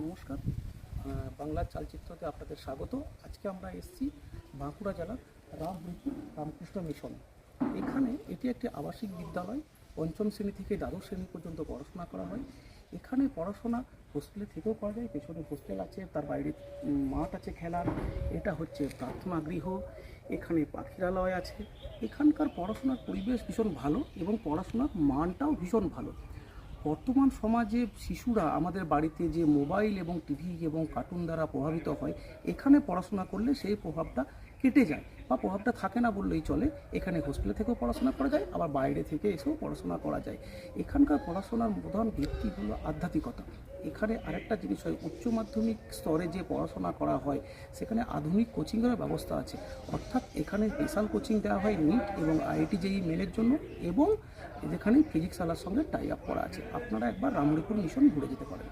নমস্কার। বাংলার চালচিত্রতে আপনাদের স্বাগত। আজকে আমরা এসেছি বাঁকুড়া জেলার রামহরিপুর রামকৃষ্ণ মিশন। এখানে এটি একটি আবাসিক বিদ্যালয়। পঞ্চম শ্রেণী থেকে দ্বাদশ শ্রেণী পর্যন্ত পড়াশোনা করা হয়। এখানে পড়াশোনা হোস্টেলে থেকেও করা যায়। পেছনে হোস্টেল আছে, তার বাইরে মাঠ আছে খেলার। এটা হচ্ছে প্রার্থনা গৃহ, এখানে পাখিরালয় আছে। এখানকার পড়াশোনার পরিবেশ ভীষণ ভালো এবং পড়াশোনার মানটাও ভীষণ ভালো। বর্তমান সমাজে শিশুরা আমাদের বাড়িতে যে মোবাইল এবং টিভি এবং কার্টুন দ্বারা প্রভাবিত হয়, এখানে পড়াশোনা করলে সেই প্রভাবটা কেটে যায় বা প্রভাবটা থাকে না বললেই চলে। এখানে হোস্টেলে থেকেও পড়াশোনা করা যায়, আবার বাইরে থেকে এসেও পড়াশোনা করা যায়। এখানকার পড়াশোনার প্রধান ভিত্তি হলো আধ্যাত্মিকতা। এখানে আরেকটা জিনিস হয়, উচ্চ মাধ্যমিক স্তরে যে পড়াশোনা করা হয় সেখানে আধুনিক কোচিংয়ের ব্যবস্থা আছে। অর্থাৎ এখানে স্পেশাল কোচিং দেওয়া হয় নিট এবং আইআইটি জেইই মেনের জন্য, এবং যেখানে ফিজিক্স আলার সঙ্গে টাই আপ করা আছে। আপনারা একবার রামহরিপুর মিশন ঘুরে যেতে পারেন।